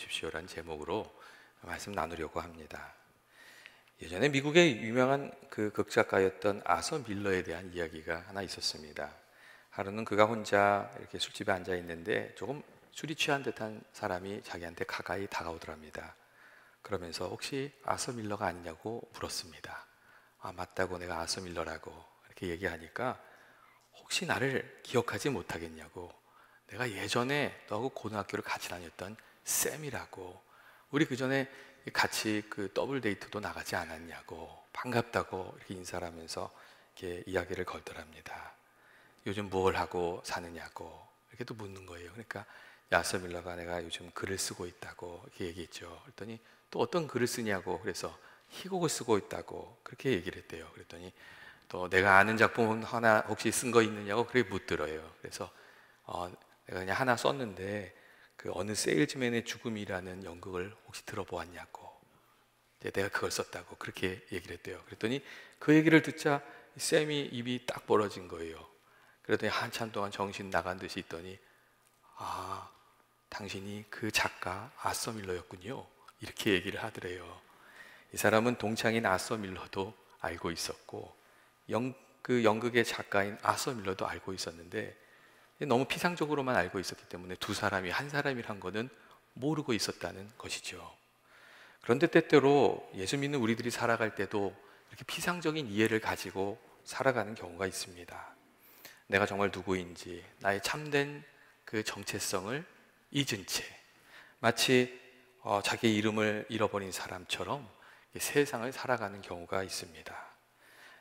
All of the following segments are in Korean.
보십시오라는 제목으로 말씀 나누려고 합니다. 예전에 미국의 유명한 그 극작가였던 아서 밀러에 대한 이야기가 하나 있었습니다. 하루는 그가 혼자 이렇게 술집에 앉아 있는데 조금 술이 취한 듯한 사람이 자기한테 가까이 다가오더랍니다. 그러면서 혹시 아서 밀러가 아니냐고 물었습니다. 아, 맞다고, 내가 아서 밀러라고 이렇게 얘기하니까 혹시 나를 기억하지 못하겠냐고, 내가 예전에 너하고 고등학교를 같이 다녔던 쌤이라고, 우리 그 전에 같이 그 더블 데이트도 나가지 않았냐고, 반갑다고 이렇게 인사를 하면서 이렇게 이야기를 걸더랍니다. 요즘 뭘 하고 사느냐고 이렇게 또 묻는 거예요. 그러니까 야서 밀러가 내가 요즘 글을 쓰고 있다고 이렇게 얘기했죠. 그랬더니 또 어떤 글을 쓰냐고, 그래서 희곡을 쓰고 있다고 그렇게 얘기를 했대요. 그랬더니 또 내가 아는 작품 하나 혹시 쓴 거 있느냐고 그렇게 묻더래요. 그래서 내가 그냥 하나 썼는데 그 어느 세일즈맨의 죽음이라는 연극을 혹시 들어보았냐고, 이제 내가 그걸 썼다고 그렇게 얘기를 했대요. 그랬더니 그 얘기를 듣자 쌤이 입이 딱 벌어진 거예요. 그랬더니 한참 동안 정신 나간 듯이 있더니, 아, 당신이 그 작가 아서 밀러였군요, 이렇게 얘기를 하더래요. 이 사람은 동창인 아서 밀러도 알고 있었고 그 연극의 작가인 아서 밀러도 알고 있었는데 너무 피상적으로만 알고 있었기 때문에 두 사람이 한 사람이란 거는 모르고 있었다는 것이죠. 그런데 때때로 예수 믿는 우리들이 살아갈 때도 이렇게 피상적인 이해를 가지고 살아가는 경우가 있습니다. 내가 정말 누구인지, 나의 참된 그 정체성을 잊은 채 마치 자기 이름을 잃어버린 사람처럼 세상을 살아가는 경우가 있습니다.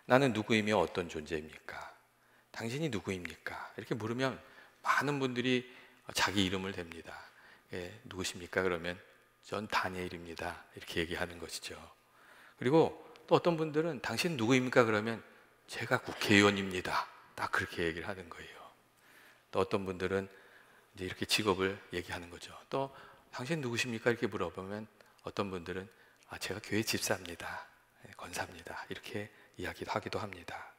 나는 누구이며 어떤 존재입니까? 당신이 누구입니까? 이렇게 물으면 많은 분들이 자기 이름을 댑니다. 누구십니까? 그러면 전 다니엘입니다, 이렇게 얘기하는 것이죠. 그리고 또 어떤 분들은 당신 누구입니까? 그러면 제가 국회의원입니다, 딱 그렇게 얘기를 하는 거예요. 또 어떤 분들은 이제 이렇게 직업을 얘기하는 거죠. 또 당신 누구십니까? 이렇게 물어보면 어떤 분들은 제가 교회 집사입니다, 권사입니다, 이렇게 이야기도 하기도 합니다.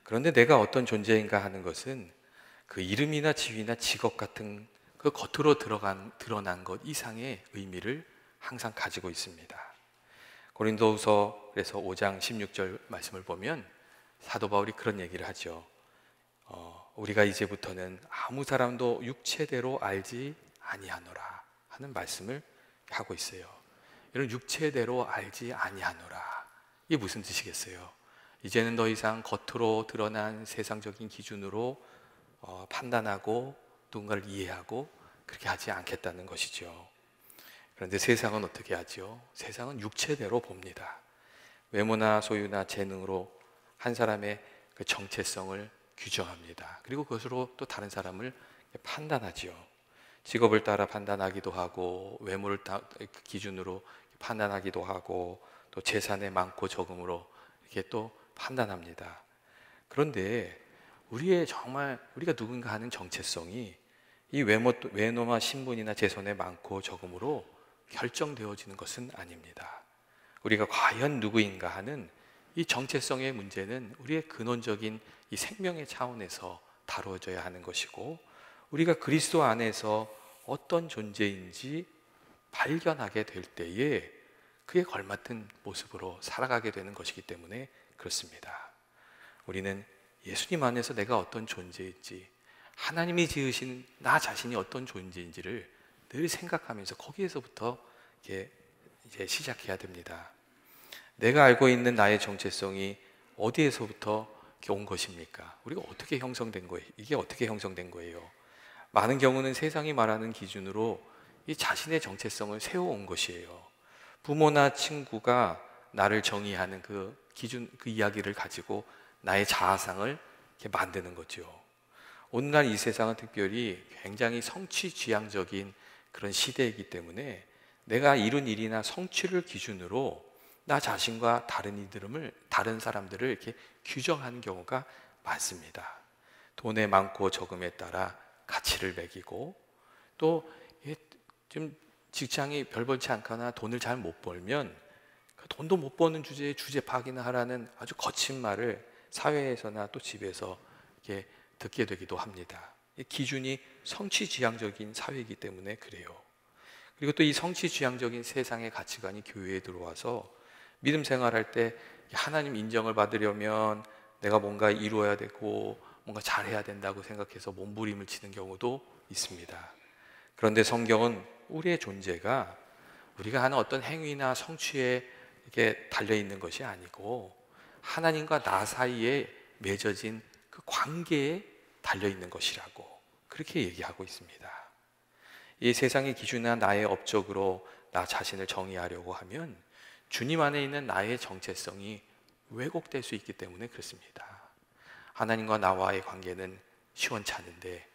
그런데 내가 어떤 존재인가 하는 것은 그 이름이나 지위나 직업 같은 그 겉으로 드러난 것 이상의 의미를 항상 가지고 있습니다. 고린도후서 그래서 5장 16절 말씀을 보면 사도 바울이 그런 얘기를 하죠. 우리가 이제부터는 아무 사람도 육체대로 알지 아니하노라 하는 말씀을 하고 있어요. 이런 육체대로 알지 아니하노라, 이게 무슨 뜻이겠어요? 이제는 더 이상 겉으로 드러난 세상적인 기준으로 판단하고 누군가를 이해하고 그렇게 하지 않겠다는 것이죠. 그런데 세상은 어떻게 하죠? 세상은 육체대로 봅니다. 외모나 소유나 재능으로 한 사람의 그 정체성을 규정합니다. 그리고 그것으로 또 다른 사람을 판단하죠. 직업을 따라 판단하기도 하고, 외모를 기준으로 판단하기도 하고, 또 재산의 많고 적음으로 이렇게 또 판단합니다. 그런데 정말 우리가 누군가 하는 정체성이 이 외모나 신분이나 재산의 많고 적음으로 결정되어지는 것은 아닙니다. 우리가 과연 누구인가 하는 이 정체성의 문제는 우리의 근원적인 이 생명의 차원에서 다루어져야 하는 것이고, 우리가 그리스도 안에서 어떤 존재인지 발견하게 될 때에 그에 걸맞는 모습으로 살아가게 되는 것이기 때문에 그렇습니다. 우리는 예수님 안에서 내가 어떤 존재인지, 하나님이 지으신 나 자신이 어떤 존재인지를 늘 생각하면서 거기에서부터 이제 시작해야 됩니다. 내가 알고 있는 나의 정체성이 어디에서부터 온 것입니까? 우리가 어떻게 형성된 거예요? 이게 어떻게 형성된 거예요? 많은 경우는 세상이 말하는 기준으로 이 자신의 정체성을 세워온 것이에요. 부모나 친구가 나를 정의하는 그 기준, 그 이야기를 가지고 나의 자아상을 이렇게 만드는 거죠. 오늘날 이 세상은 특별히 굉장히 성취지향적인 그런 시대이기 때문에 내가 이룬 일이나 성취를 기준으로 나 자신과 다른 사람들을 이렇게 규정하는 경우가 많습니다. 돈의 많고 적음에 따라 가치를 매기고, 또 좀 직장이 별 볼지 않거나 돈을 잘 못 벌면 그 돈도 못 버는 주제에 주제 파기나 하라는 아주 거친 말을 사회에서나 또 집에서 이렇게 듣게 되기도 합니다. 기준이 성취지향적인 사회이기 때문에 그래요. 그리고 또 이 성취지향적인 세상의 가치관이 교회에 들어와서 믿음 생활할 때 하나님 인정을 받으려면 내가 뭔가 이루어야 되고 뭔가 잘해야 된다고 생각해서 몸부림을 치는 경우도 있습니다. 그런데 성경은 우리의 존재가 우리가 하는 어떤 행위나 성취에 이게 달려있는 것이 아니고 하나님과 나 사이에 맺어진 그 관계에 달려있는 것이라고 그렇게 얘기하고 있습니다. 이 세상의 기준이나 나의 업적으로 나 자신을 정의하려고 하면 주님 안에 있는 나의 정체성이 왜곡될 수 있기 때문에 그렇습니다. 하나님과 나와의 관계는 시원찮은데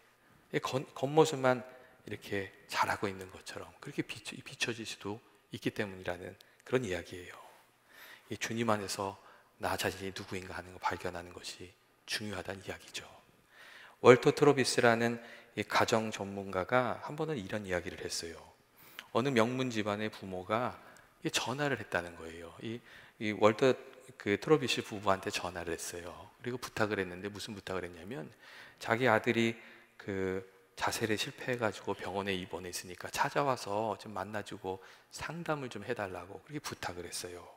겉모습만 이렇게 잘하고 있는 것처럼 그렇게 비춰질 수도 있기 때문이라는 그런 이야기예요. 이 주님 안에서 나 자신이 누구인가 하는 걸 발견하는 것이 중요하다는 이야기죠. 월터 트로비스라는 이 가정 전문가가 한 번은 이런 이야기를 했어요. 어느 명문 집안의 부모가 전화를 했다는 거예요. 이 월터 트로비스 부부한테 전화를 했어요. 그리고 부탁을 했는데 무슨 부탁을 했냐면 자기 아들이 자살에 실패해가지고 병원에 입원했으니까 찾아와서 좀 만나주고 상담을 좀 해달라고 그렇게 부탁을 했어요.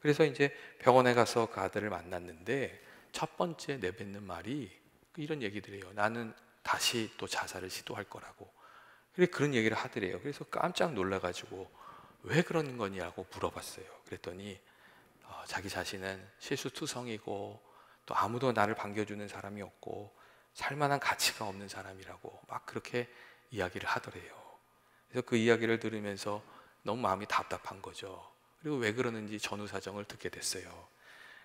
그래서 이제 병원에 가서 그 아들을 만났는데 첫 번째 내뱉는 말이 이런 얘기들이에요. 나는 다시 또 자살을 시도할 거라고. 그런 얘기를 하더래요. 그래서 깜짝 놀라가지고 왜 그런 거냐고 물어봤어요. 그랬더니 자기 자신은 실수투성이고 또 아무도 나를 반겨주는 사람이 없고 살만한 가치가 없는 사람이라고 막 그렇게 이야기를 하더래요. 그래서 그 이야기를 들으면서 너무 마음이 답답한 거죠. 그리고 왜 그러는지 전후 사정을 듣게 됐어요.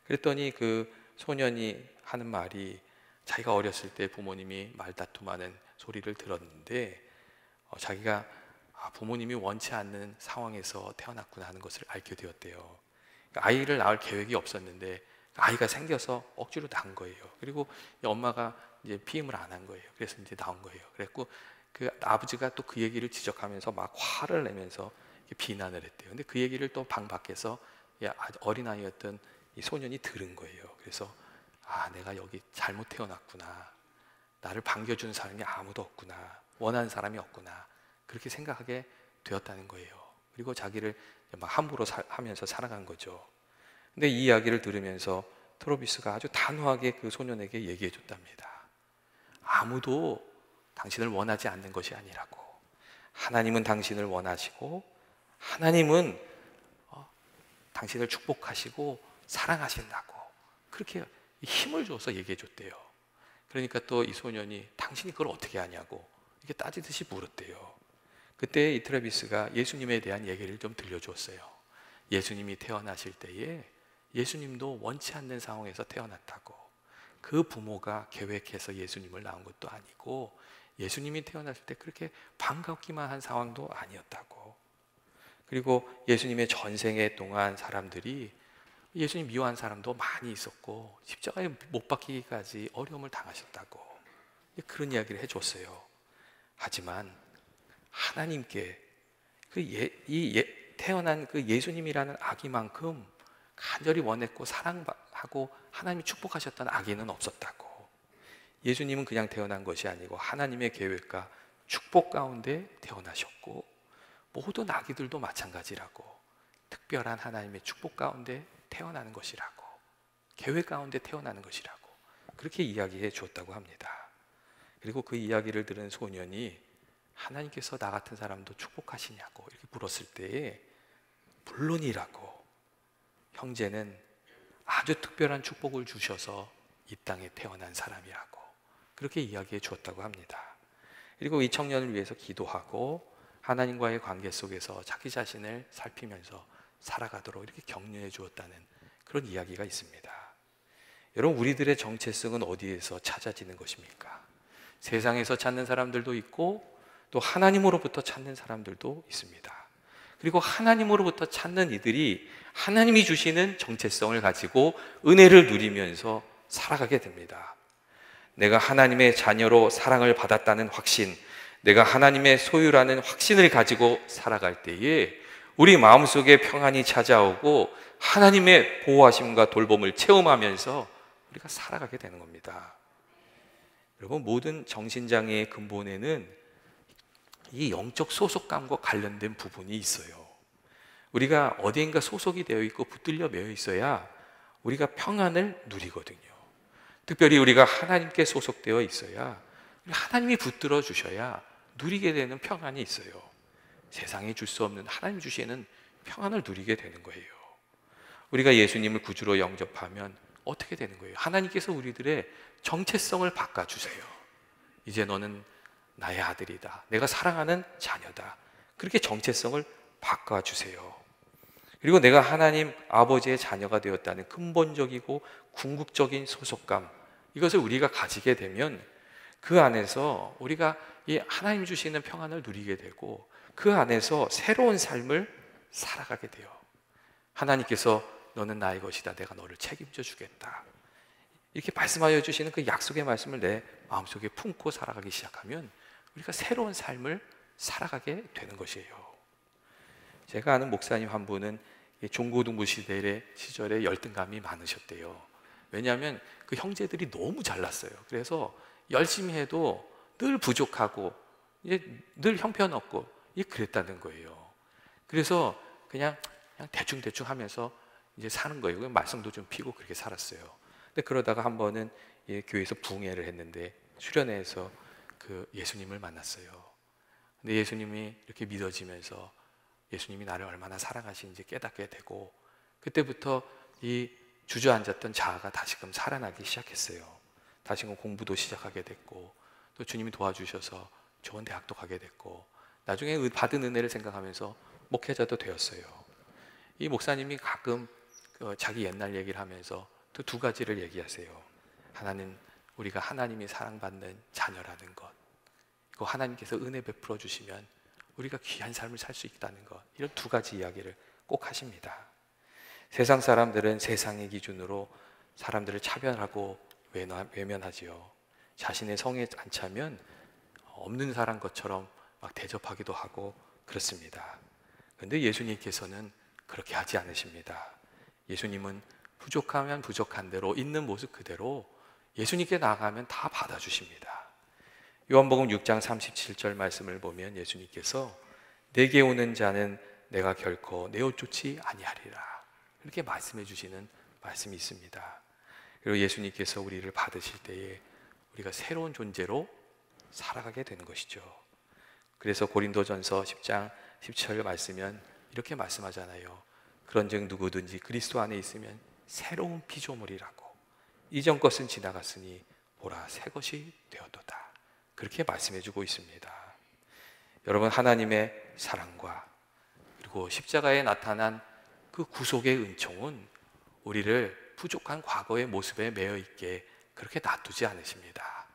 그랬더니 그 소년이 하는 말이 자기가 어렸을 때 부모님이 말다툼하는 소리를 들었는데 자기가 부모님이 원치 않는 상황에서 태어났구나 하는 것을 알게 되었대요. 아이를 낳을 계획이 없었는데 아이가 생겨서 억지로 낳은 거예요. 그리고 엄마가 이제 피임을 안 한 거예요. 그래서 이제 나온 거예요. 그랬고 그 아버지가 또 그 얘기를 지적하면서 막 화를 내면서 비난을 했대요. 근데 그 얘기를 또 방 밖에서 어린아이였던 이 소년이 들은 거예요. 그래서 내가 여기 잘못 태어났구나. 나를 반겨주는 사람이 아무도 없구나. 원하는 사람이 없구나. 그렇게 생각하게 되었다는 거예요. 그리고 자기를 막 함부로 하면서 살아간 거죠. 근데 이 이야기를 들으면서 트로비스가 아주 단호하게 그 소년에게 얘기해 줬답니다. 아무도 당신을 원하지 않는 것이 아니라고. 하나님은 당신을 원하시고 하나님은 당신을 축복하시고 사랑하신다고 그렇게 힘을 줘서 얘기해 줬대요. 그러니까 또 이 소년이 당신이 그걸 어떻게 하냐고 이렇게 따지듯이 물었대요. 그때 이 트래비스가 예수님에 대한 얘기를 좀 들려주었어요. 예수님이 태어나실 때에 예수님도 원치 않는 상황에서 태어났다고. 그 부모가 계획해서 예수님을 낳은 것도 아니고 예수님이 태어났을 때 그렇게 반갑기만 한 상황도 아니었다고. 그리고 예수님의 전생애 동안 사람들이 예수님 미워한 사람도 많이 있었고 십자가에 못 박히기까지 어려움을 당하셨다고 그런 이야기를 해줬어요. 하지만 하나님께 태어난 그 예수님이라는 아기만큼 간절히 원했고 사랑하고 하나님이 축복하셨던 아기는 없었다고. 예수님은 그냥 태어난 것이 아니고 하나님의 계획과 축복 가운데 태어나셨고 모든 아기들도 마찬가지라고. 특별한 하나님의 축복 가운데 태어나는 것이라고, 계획 가운데 태어나는 것이라고 그렇게 이야기해 주었다고 합니다. 그리고 그 이야기를 들은 소년이 하나님께서 나 같은 사람도 축복하시냐고 이렇게 물었을 때에 물론이라고, 형제는 아주 특별한 축복을 주셔서 이 땅에 태어난 사람이라고 그렇게 이야기해 주었다고 합니다. 그리고 이 청년을 위해서 기도하고 하나님과의 관계 속에서 자기 자신을 살피면서 살아가도록 이렇게 격려해 주었다는 그런 이야기가 있습니다. 여러분, 우리들의 정체성은 어디에서 찾아지는 것입니까? 세상에서 찾는 사람들도 있고 또 하나님으로부터 찾는 사람들도 있습니다. 그리고 하나님으로부터 찾는 이들이 하나님이 주시는 정체성을 가지고 은혜를 누리면서 살아가게 됩니다. 내가 하나님의 자녀로 사랑을 받았다는 확신, 내가 하나님의 소유라는 확신을 가지고 살아갈 때에 우리 마음속에 평안이 찾아오고 하나님의 보호하심과 돌봄을 체험하면서 우리가 살아가게 되는 겁니다. 여러분, 모든 정신장애의 근본에는 이 영적 소속감과 관련된 부분이 있어요. 우리가 어디인가 소속이 되어 있고 붙들려 매여 있어야 우리가 평안을 누리거든요. 특별히 우리가 하나님께 소속되어 있어야, 하나님이 붙들어 주셔야 누리게 되는 평안이 있어요. 세상에 줄 수 없는 하나님 주시는 평안을 누리게 되는 거예요. 우리가 예수님을 구주로 영접하면 어떻게 되는 거예요? 하나님께서 우리들의 정체성을 바꿔주세요. 이제 너는 나의 아들이다, 내가 사랑하는 자녀다, 그렇게 정체성을 바꿔주세요. 그리고 내가 하나님 아버지의 자녀가 되었다는 근본적이고 궁극적인 소속감, 이것을 우리가 가지게 되면 그 안에서 우리가 이 하나님 주시는 평안을 누리게 되고 그 안에서 새로운 삶을 살아가게 돼요. 하나님께서 너는 나의 것이다, 내가 너를 책임져 주겠다, 이렇게 말씀하여 주시는 그 약속의 말씀을 내 마음속에 품고 살아가기 시작하면 우리가 새로운 삶을 살아가게 되는 것이에요. 제가 아는 목사님 한 분은 중고등부 시절에 열등감이 많으셨대요. 왜냐하면 그 형제들이 너무 잘났어요. 그래서 열심히 해도 늘 부족하고 늘 형편없고 그랬다는 거예요. 그래서 그냥 대충 하면서 이제 사는 거예요. 말썽도 좀 피고 그렇게 살았어요. 근데 그러다가 한 번은 교회에서 부흥회를 했는데 수련회에서 그 예수님을 만났어요. 근데 예수님이 이렇게 믿어지면서 예수님이 나를 얼마나 사랑하시는지 깨닫게 되고, 그때부터 이 주저앉았던 자아가 다시금 살아나기 시작했어요. 다시금 공부도 시작하게 됐고, 또 주님이 도와주셔서 좋은 대학도 가게 됐고, 나중에 받은 은혜를 생각하면서 목회자도 되었어요. 이 목사님이 가끔 자기 옛날 얘기를 하면서 또 두 가지를 얘기하세요. 하나는 우리가 하나님이 사랑받는 자녀라는 것, 그리고 하나님께서 은혜 베풀어 주시면 우리가 귀한 삶을 살 수 있다는 것, 이런 두 가지 이야기를 꼭 하십니다. 세상 사람들은 세상의 기준으로 사람들을 차별하고 외면하지요. 자신의 성에 안 차면 없는 사람 것처럼 막 대접하기도 하고 그렇습니다. 그런데 예수님께서는 그렇게 하지 않으십니다. 예수님은 부족하면 부족한 대로, 있는 모습 그대로 예수님께 나아가면 다 받아주십니다. 요한복음 6장 37절 말씀을 보면 예수님께서 내게 오는 자는 내가 결코 내어 쫓지 아니하리라, 이렇게 말씀해 주시는 말씀이 있습니다. 그리고 예수님께서 우리를 받으실 때에 우리가 새로운 존재로 살아가게 되는 것이죠. 그래서 고린도전서 10장 10절 말씀은 이렇게 말씀하잖아요. 그런즉 누구든지 그리스도 안에 있으면 새로운 피조물이라고, 이전 것은 지나갔으니 보라 새 것이 되었도다, 그렇게 말씀해주고 있습니다. 여러분, 하나님의 사랑과 그리고 십자가에 나타난 그 구속의 은총은 우리를 부족한 과거의 모습에 매여 있게 그렇게 놔두지 않으십니다.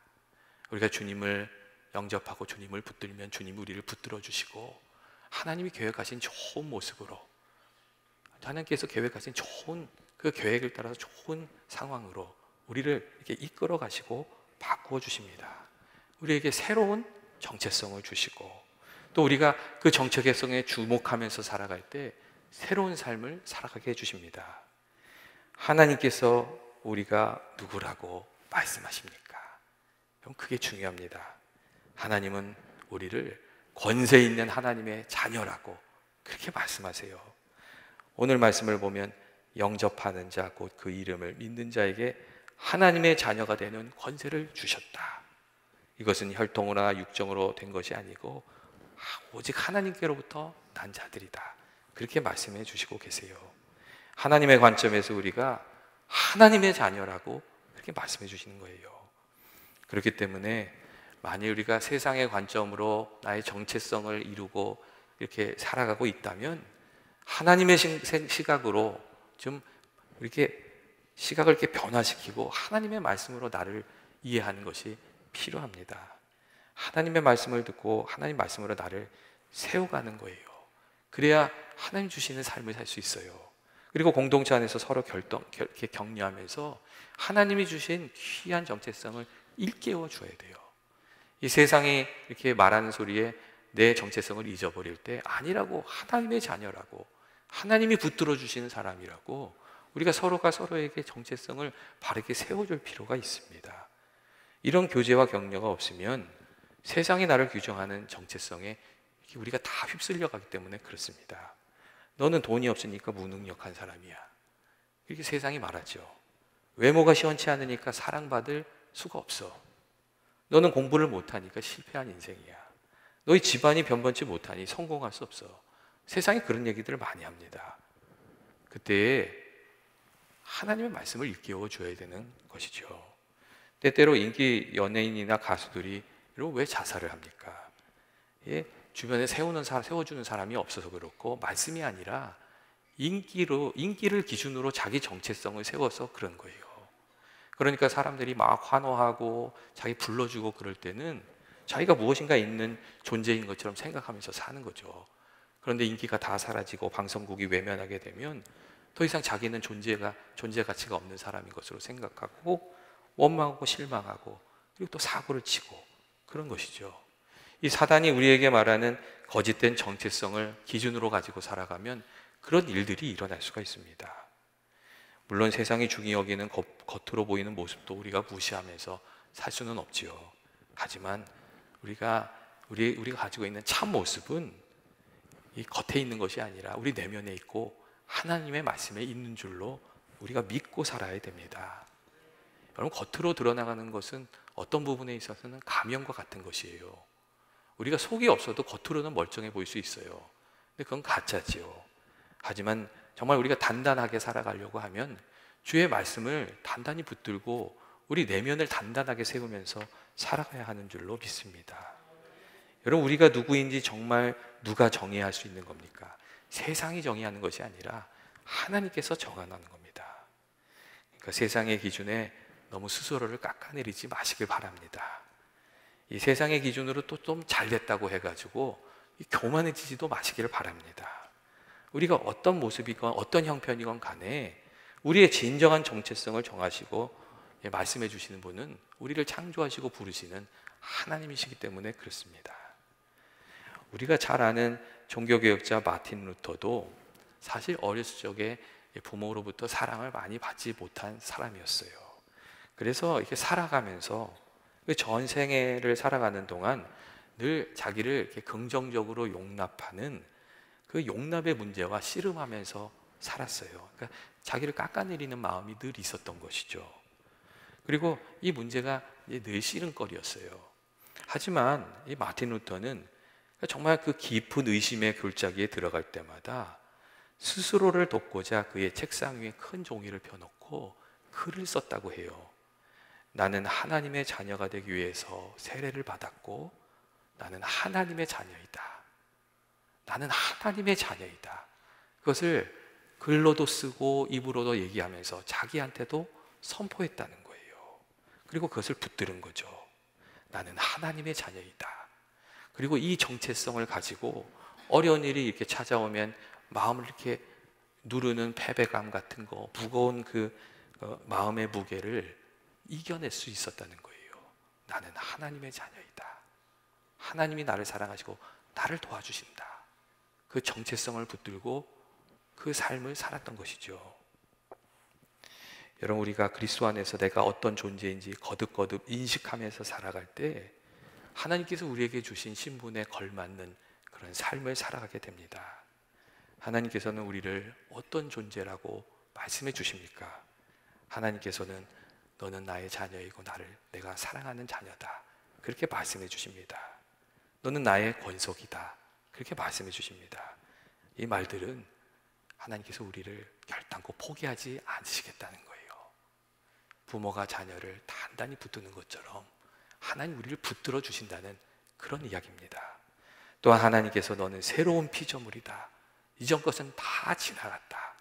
우리가 주님을 영접하고 주님을 붙들면 주님이 우리를 붙들어 주시고, 하나님이 계획하신 좋은 모습으로, 하나님께서 계획하신 좋은 그 계획을 따라서 좋은 상황으로 우리를 이렇게 이끌어 가시고 바꾸어 주십니다. 우리에게 새로운 정체성을 주시고, 또 우리가 그 정체성에 주목하면서 살아갈 때 새로운 삶을 살아가게 해주십니다. 하나님께서 우리가 누구라고 말씀하십니까? 그럼 그게 중요합니다. 하나님은 우리를 권세 있는 하나님의 자녀라고 그렇게 말씀하세요. 오늘 말씀을 보면 영접하는 자, 곧 그 이름을 믿는 자에게 하나님의 자녀가 되는 권세를 주셨다. 이것은 혈통으로나 육정으로 된 것이 아니고 오직 하나님께로부터 난 자들이다, 그렇게 말씀해 주시고 계세요. 하나님의 관점에서 우리가 하나님의 자녀라고 그렇게 말씀해 주시는 거예요. 그렇기 때문에 만일 우리가 세상의 관점으로 나의 정체성을 이루고 이렇게 살아가고 있다면 하나님의 시각으로 좀 이렇게 시각을 이렇게 변화시키고 하나님의 말씀으로 나를 이해하는 것이 필요합니다. 하나님의 말씀을 듣고 하나님 말씀으로 나를 세워가는 거예요. 그래야 하나님 주시는 삶을 살 수 있어요. 그리고 공동체 안에서 서로 이렇게 격려하면서 하나님이 주신 귀한 정체성을 일깨워 줘야 돼요. 이 세상이 이렇게 말하는 소리에 내 정체성을 잊어버릴 때 아니라고, 하나님의 자녀라고, 하나님이 붙들어 주시는 사람이라고 우리가 서로가 서로에게 정체성을 바르게 세워줄 필요가 있습니다. 이런 교제와 격려가 없으면 세상이 나를 규정하는 정체성에 우리가 다 휩쓸려 가기 때문에 그렇습니다. 너는 돈이 없으니까 무능력한 사람이야, 이렇게 세상이 말하죠. 외모가 시원치 않으니까 사랑받을 수가 없어. 너는 공부를 못하니까 실패한 인생이야. 너희 집안이 변변치 못하니 성공할 수 없어. 세상이 그런 얘기들을 많이 합니다. 그때 하나님의 말씀을 일깨워 줘야 되는 것이죠. 때때로 인기 연예인이나 가수들이 왜 자살을 합니까? 예, 주변에 세워주는 사람이 없어서 그렇고, 말씀이 아니라 인기를 기준으로 자기 정체성을 세워서 그런 거예요. 그러니까 사람들이 막 환호하고 자기 불러주고 그럴 때는 자기가 무엇인가 있는 존재인 것처럼 생각하면서 사는 거죠. 그런데 인기가 다 사라지고 방송국이 외면하게 되면 더 이상 자기는 존재 가치가 없는 사람인 것으로 생각하고 원망하고 실망하고, 그리고 또 사고를 치고 그런 것이죠. 이 사단이 우리에게 말하는 거짓된 정체성을 기준으로 가지고 살아가면 그런 일들이 일어날 수가 있습니다. 물론 세상이 중히 여기는 겉으로 보이는 모습도 우리가 무시하면서 살 수는 없지요. 하지만 우리가 가지고 있는 참 모습은 이 겉에 있는 것이 아니라 우리 내면에 있고 하나님의 말씀에 있는 줄로 우리가 믿고 살아야 됩니다. 여러분, 겉으로 드러나가는 것은 어떤 부분에 있어서는 가면과 같은 것이에요. 우리가 속이 없어도 겉으로는 멀쩡해 보일 수 있어요. 근데 그건 가짜지요. 하지만 정말 우리가 단단하게 살아가려고 하면 주의 말씀을 단단히 붙들고 우리 내면을 단단하게 세우면서 살아가야 하는 줄로 믿습니다. 여러분, 우리가 누구인지 정말 누가 정의할 수 있는 겁니까? 세상이 정의하는 것이 아니라 하나님께서 정하는 겁니다. 그러니까 세상의 기준에 너무 스스로를 깎아내리지 마시길 바랍니다. 이 세상의 기준으로 또 좀 잘됐다고 해가지고 교만해지지도 마시기를 바랍니다. 우리가 어떤 모습이건 어떤 형편이건 간에 우리의 진정한 정체성을 정하시고 말씀해 주시는 분은 우리를 창조하시고 부르시는 하나님이시기 때문에 그렇습니다. 우리가 잘 아는 종교개혁자 마틴 루터도 사실 어렸을 적에 부모로부터 사랑을 많이 받지 못한 사람이었어요. 그래서 이렇게 살아가면서 전생애를 살아가는 동안 늘 자기를 이렇게 긍정적으로 용납하는 그 용납의 문제와 씨름하면서 살았어요. 그러니까 자기를 깎아내리는 마음이 늘 있었던 것이죠. 그리고 이 문제가 늘 씨름거리였어요. 하지만 이 마틴 루터는 정말 그 깊은 의심의 골짜기에 들어갈 때마다 스스로를 돕고자 그의 책상 위에 큰 종이를 펴놓고 글을 썼다고 해요. 나는 하나님의 자녀가 되기 위해서 세례를 받았고 나는 하나님의 자녀이다. 나는 하나님의 자녀이다. 그것을 글로도 쓰고 입으로도 얘기하면서 자기한테도 선포했다는 거예요. 그리고 그것을 붙들은 거죠. 나는 하나님의 자녀이다. 그리고 이 정체성을 가지고 어려운 일이 이렇게 찾아오면 마음을 이렇게 누르는 패배감 같은 거, 무거운 그 마음의 무게를 이겨낼 수 있었다는 거예요. 나는 하나님의 자녀이다. 하나님이 나를 사랑하시고 나를 도와주신다. 그 정체성을 붙들고 그 삶을 살았던 것이죠. 여러분, 우리가 그리스도 안에서 내가 어떤 존재인지 거듭거듭 인식하면서 살아갈 때 하나님께서 우리에게 주신 신분에 걸맞는 그런 삶을 살아가게 됩니다. 하나님께서는 우리를 어떤 존재라고 말씀해 주십니까? 하나님께서는 너는 나의 자녀이고 내가 사랑하는 자녀다. 그렇게 말씀해 주십니다. 너는 나의 권속이다. 그렇게 말씀해 주십니다. 이 말들은 하나님께서 우리를 결단코 포기하지 않으시겠다는 거예요. 부모가 자녀를 단단히 붙드는 것처럼 하나님 우리를 붙들어 주신다는 그런 이야기입니다. 또한 하나님께서 너는 새로운 피조물이다. 이전 것은 다 지나갔다.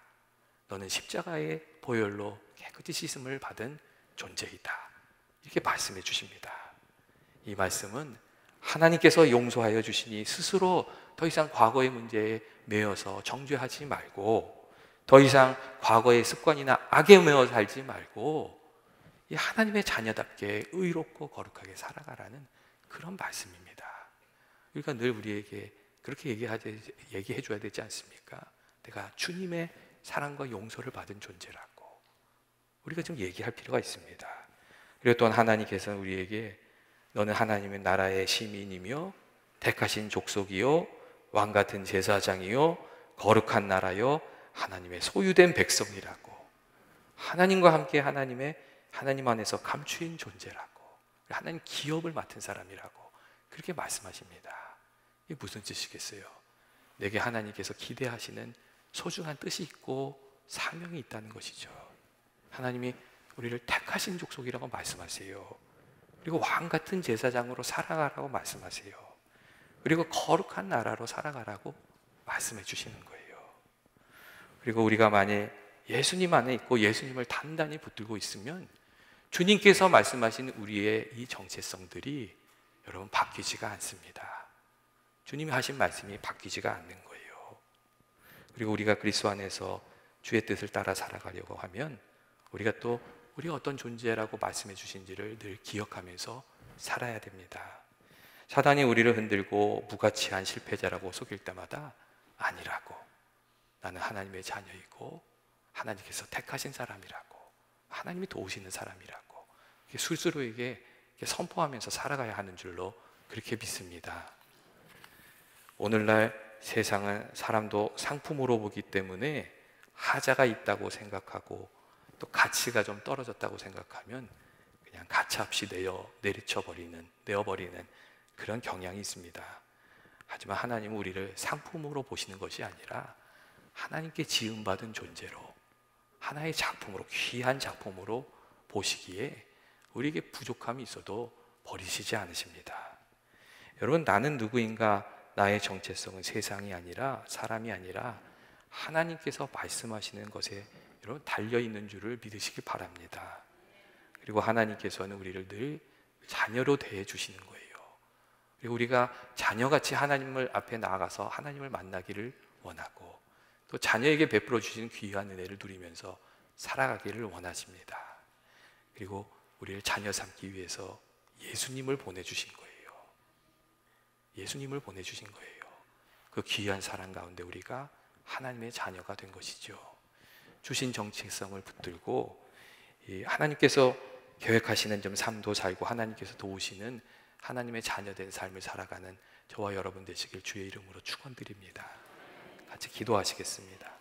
너는 십자가의 보혈로 깨끗이 씻음을 받은 존재이다. 이렇게 말씀해 주십니다. 이 말씀은 하나님께서 용서하여 주시니 스스로 더 이상 과거의 문제에 매여서 정죄하지 말고, 더 이상 과거의 습관이나 악에 매여 살지 말고 이 하나님의 자녀답게 의롭고 거룩하게 살아가라는 그런 말씀입니다. 그러니까 늘 우리에게 그렇게 얘기해 줘야 되지 않습니까? 내가 주님의 사랑과 용서를 받은 존재라고 우리가 좀 얘기할 필요가 있습니다. 그리고 또한 하나님께서는 우리에게 너는 하나님의 나라의 시민이며 택하신 족속이요 왕 같은 제사장이요 거룩한 나라요 하나님의 소유된 백성이라고. 하나님과 함께 하나님 안에서 감추인 존재라고. 하나님 기업을 맡은 사람이라고 그렇게 말씀하십니다. 이게 무슨 뜻이겠어요? 내게 하나님께서 기대하시는 소중한 뜻이 있고 사명이 있다는 것이죠. 하나님이 우리를 택하신 족속이라고 말씀하세요. 그리고 왕 같은 제사장으로 살아가라고 말씀하세요. 그리고 거룩한 나라로 살아가라고 말씀해 주시는 거예요. 그리고 우리가 만약 예수님 안에 있고 예수님을 단단히 붙들고 있으면 주님께서 말씀하신 우리의 이 정체성들이 여러분 바뀌지가 않습니다. 주님이 하신 말씀이 바뀌지가 않는 거예요. 그리고 우리가 그리스도 안에서 주의 뜻을 따라 살아가려고 하면 우리가 어떤 존재라고 말씀해 주신지를 늘 기억하면서 살아야 됩니다. 사단이 우리를 흔들고 무가치한 실패자라고 속일 때마다 아니라고, 나는 하나님의 자녀이고 하나님께서 택하신 사람이라고, 하나님이 도우시는 사람이라고 스스로에게 선포하면서 살아가야 하는 줄로 그렇게 믿습니다. 오늘날 세상은 사람도 상품으로 보기 때문에 하자가 있다고 생각하고 또 가치가 좀 떨어졌다고 생각하면 그냥 가차없이 내어버리는 그런 경향이 있습니다. 하지만 하나님은 우리를 상품으로 보시는 것이 아니라 하나님께 지음받은 존재로, 하나의 작품으로, 귀한 작품으로 보시기에 우리에게 부족함이 있어도 버리시지 않으십니다. 여러분, 나는 누구인가? 나의 정체성은 세상이 아니라, 사람이 아니라 하나님께서 말씀하시는 것에 여러분 달려있는 줄을 믿으시기 바랍니다. 그리고 하나님께서는 우리를 늘 자녀로 대해 주시는 거예요. 그리고 우리가 자녀같이 하나님을 앞에 나아가서 하나님을 만나기를 원하고, 또 자녀에게 베풀어 주시는 귀한 은혜를 누리면서 살아가기를 원하십니다. 그리고 우리를 자녀 삼기 위해서 예수님을 보내주신 거예요. 예수님을 보내주신 거예요. 그 귀한 사랑 가운데 우리가 하나님의 자녀가 된 것이죠. 주신 정체성을 붙들고 하나님께서 계획하시는 좀 삶도 살고 하나님께서 도우시는 하나님의 자녀된 삶을 살아가는 저와 여러분 되시길 주의 이름으로 축원드립니다. 같이 기도하시겠습니다.